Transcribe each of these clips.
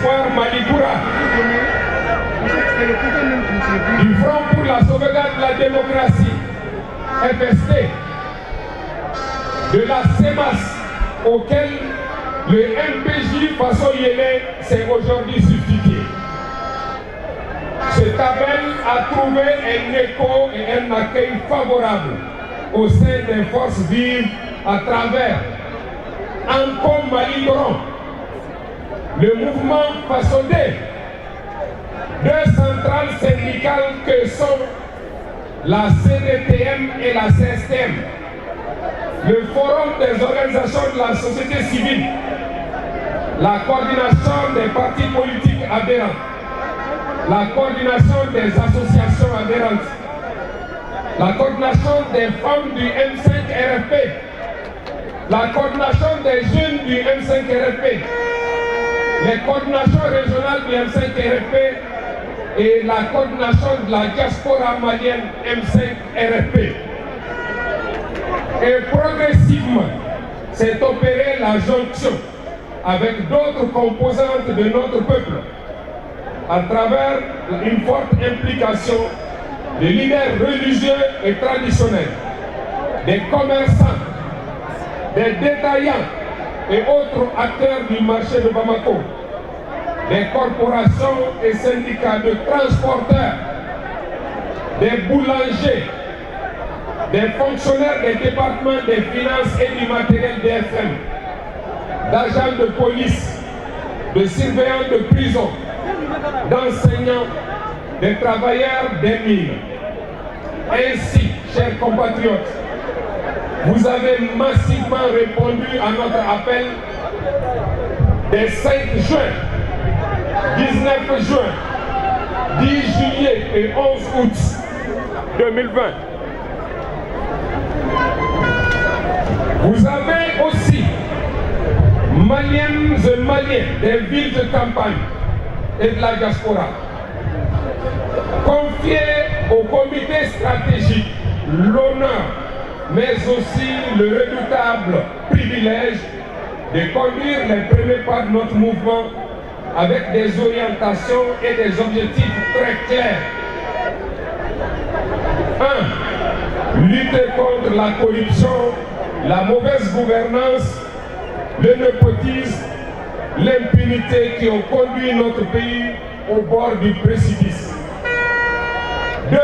d'espoir Malikoura, du Front pour la sauvegarde de la démocratie, FSD, de la CEMAS, auquel le MPJ façon Yélé s'est aujourd'hui substitué. Ce tabel a trouvé un écho et un accueil favorable au sein des forces vives à travers Anko Malibron, le mouvement façonné, deux centrales syndicales que sont la CDTM et la CSTM, le Forum des organisations de la société civile, la coordination des partis politiques adhérents, la coordination des associations adhérentes, la coordination des femmes du M5-RFP, la coordination des jeunes du M5-RFP, les coordinations régionales du M5-RFP et la coordination de la diaspora malienne M5-RFP. Et progressivement, s'est opérée la jonction avec d'autres composantes de notre peuple à travers une forte implication des leaders religieux et traditionnels, des commerçants, des détaillants et autres acteurs du marché de Bamako, des corporations et syndicats de transporteurs, des boulangers, des fonctionnaires des départements des finances et du matériel DFM, d'agents de police, de surveillants de prison, d'enseignants, des travailleurs des mines. Ainsi, chers compatriotes, vous avez massivement répondu à notre appel des 5 juin, 19 juin, 10 juillet et 11 août 2020. Vous avez aussi, Maliennes et Maliens des villes de campagne et de la diaspora, confié au comité stratégique l'honneur, mais aussi le redoutable privilège de conduire les premiers pas de notre mouvement avec des orientations et des objectifs très clairs. 1. Lutter contre la corruption, la mauvaise gouvernance, le népotisme, l'impunité qui ont conduit notre pays au bord du précipice. 2.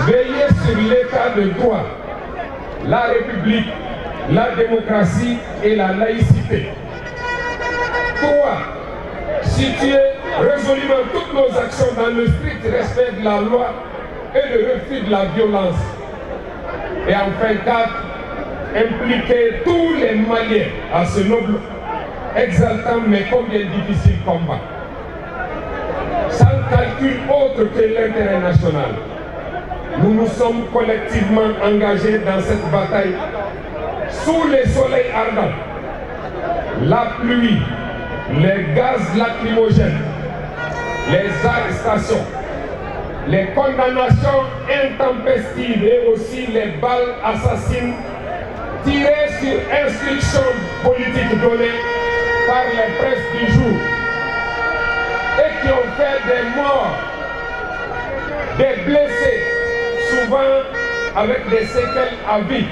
Veiller sur l'état de droit, la République, la démocratie et la laïcité. 3. Situer résolument toutes nos actions dans le strict respect de la loi et le refus de la violence. Et enfin 4. Impliquer tous les Maliens à ce noble, exaltant mais combien difficile combat. Sans calcul autre que l'intérêt national, nous nous sommes collectivement engagés dans cette bataille sous les soleils ardents, la pluie, les gaz lacrymogènes, les arrestations, les condamnations intempestives et aussi les balles assassines tirées sur instructions politiques données par les presses du jour et qui ont fait des morts, des blessés, souvent avec des séquelles à vie.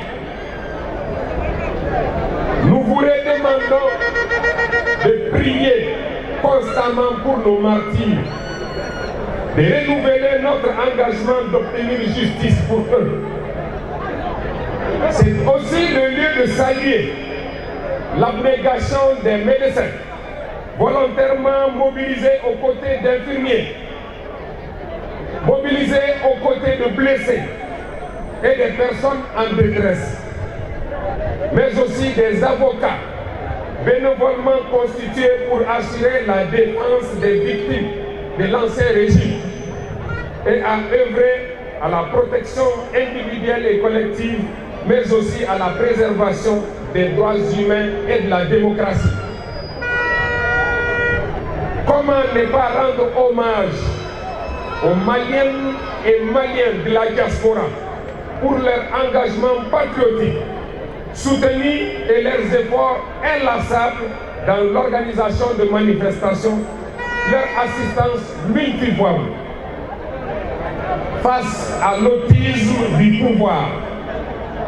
Nous vous redemandons de prier constamment pour nos martyrs, de renouveler notre engagement d'obtenir justice pour eux. C'est aussi le lieu de saluer l'abnégation des médecins volontairement mobilisés aux côtés d'infirmiers, mobilisés aux côtés de blessés et des personnes en détresse, mais aussi des avocats bénévolement constitués pour assurer la défense des victimes de l'ancien régime et à œuvrer à la protection individuelle et collective, mais aussi à la préservation des droits humains et de la démocratie. Comment ne pas rendre hommage aux Maliennes et Maliens de la diaspora pour leur engagement patriotique, soutenu et leurs efforts inlassables dans l'organisation de manifestations, leur assistance multiforme. Face à l'autisme du pouvoir,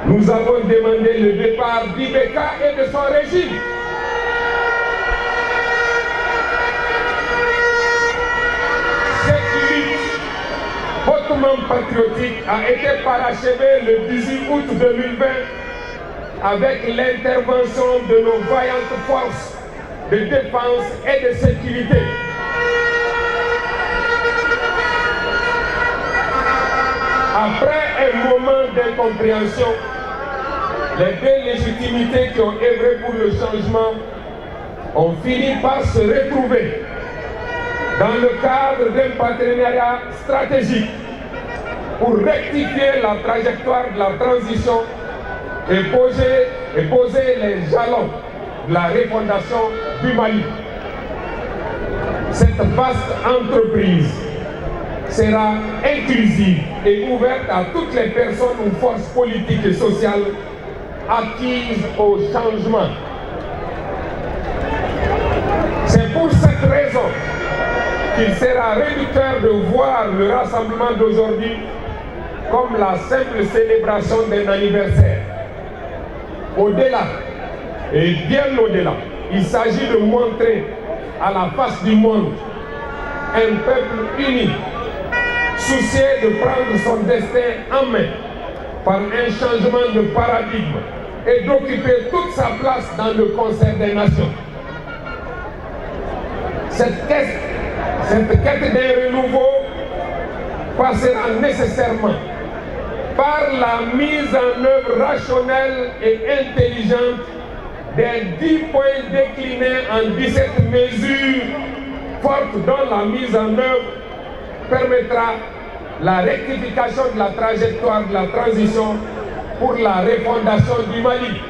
nous avons demandé le départ d'Ibeka et de son régime. Cette lutte hautement patriotique a été parachevée le 18 août 2020 avec l'intervention de nos vaillantes forces de défense et de sécurité. Après un moment d'incompréhension, les deux légitimités qui ont œuvré pour le changement ont fini par se retrouver dans le cadre d'un partenariat stratégique pour rectifier la trajectoire de la transition et poser les jalons de la refondation du Mali. Cette vaste entreprise sera inclusive et ouverte à toutes les personnes ou forces politiques et sociales acquises au changement. C'est pour cette raison qu'il sera réducteur de voir le rassemblement d'aujourd'hui comme la simple célébration d'un anniversaire. Au-delà, et bien au-delà, il s'agit de montrer à la face du monde un peuple uni, soucieux de prendre son destin en main par un changement de paradigme et d'occuper toute sa place dans le concert des nations. Cette quête d'un renouveau passera nécessairement par la mise en œuvre rationnelle et intelligente des 10 points déclinés en 17 mesures fortes dont la mise en œuvre permettra la rectification de la trajectoire de la transition pour la refondation du Mali.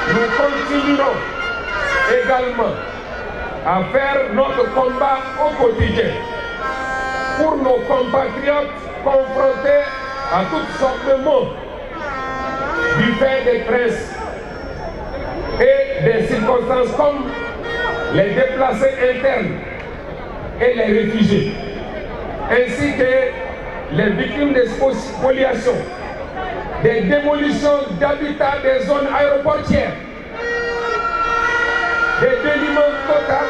Nous continuerons également à faire notre combat au quotidien pour nos compatriotes confrontés à toutes sortes de maux du fait des princes et des circonstances comme les déplacés internes et les réfugiés, ainsi que les victimes des spoliations, des démolitions d'habitats des zones aéroportières, des déliments totaux,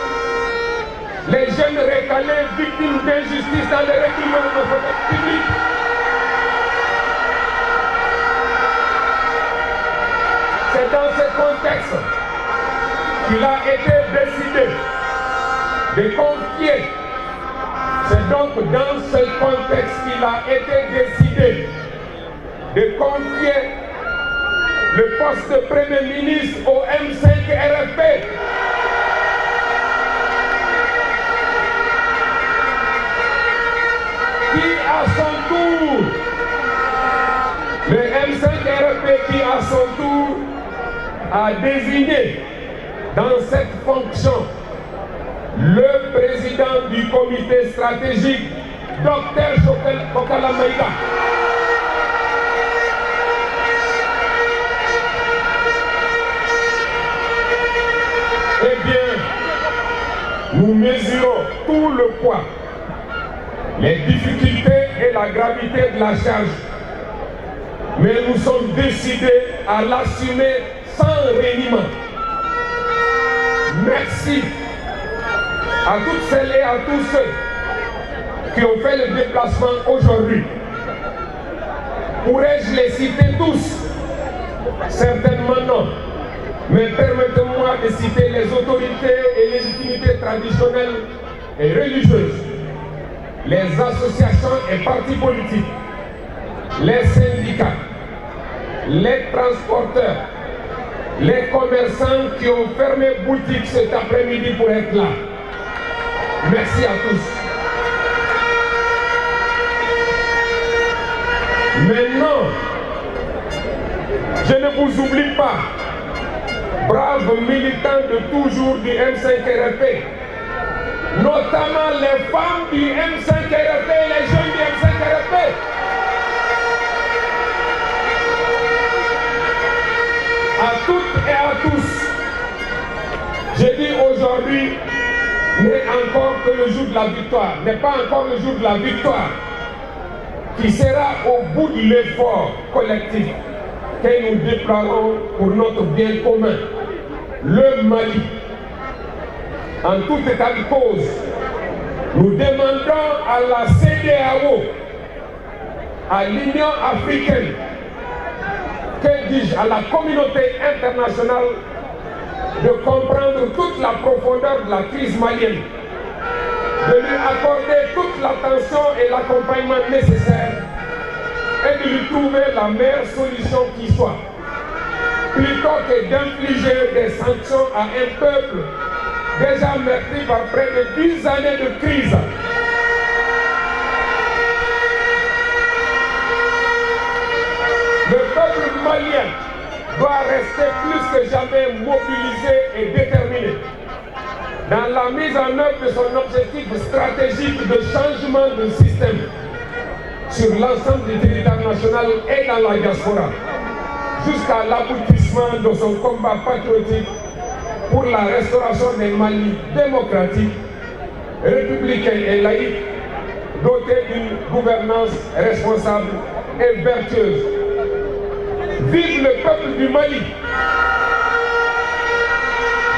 les jeunes récalés victimes d'injustice dans les règlements de notre public. C'est dans ce contexte qu'il a été décidé de confier. C'est donc dans ce contexte qu'il a été décidé de confier le poste de Premier ministre au M5 RFP. Qui à son tour, le M5 RFP qui à son tour a désigné dans cette fonction le président du comité stratégique, Dr Kokala Maïga. Eh bien, nous mesurons tout le poids, les difficultés et la gravité de la charge, mais nous sommes décidés à l'assumer sans reniement. Merci à toutes celles et à tous ceux qui ont fait le déplacement aujourd'hui. Pourrais-je les citer tous? Certainement non. Mais permettez-moi de citer les autorités et légitimités traditionnelles et religieuses, les associations et partis politiques, les syndicats, les transporteurs, les commerçants qui ont fermé boutique cet après-midi pour être là. Merci à tous. Maintenant, je ne vous oublie pas, braves militants de toujours du M5RFP, notamment les femmes du M5RFP et les jeunes du M5RFP. à toutes et à tous, j'ai dit aujourd'hui, n'est encore que le jour de la victoire, n'est pas encore le jour de la victoire, qui sera au bout de l'effort collectif que nous déploierons pour notre bien commun, le Mali. En tout état de cause, nous demandons à la CEDEAO, à l'Union africaine, que dis-je, à la communauté internationale de comprendre toute la profondeur de la crise malienne, de lui accorder toute l'attention et l'accompagnement nécessaires et de lui trouver la meilleure solution qui soit, plutôt que d'infliger des sanctions à un peuple déjà meurtri par près de 10 années de crise. Le peuple malien doit rester plus que jamais mobilisé et déterminé dans la mise en œuvre de son objectif stratégique de changement de système sur l'ensemble du territoire national et dans la diaspora, jusqu'à l'aboutissement de son combat patriotique pour la restauration d'un Mali démocratique, républicain et laïque, doté d'une gouvernance responsable et vertueuse. Vive le peuple du Mali!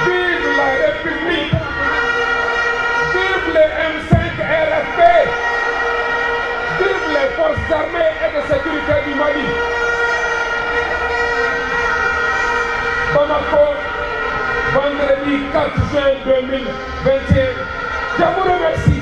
Vive la République! Vive les M5 RFP! Vive les forces armées et de sécurité du Mali! Bamako, vendredi 4 juin 2021. Je vous remercie.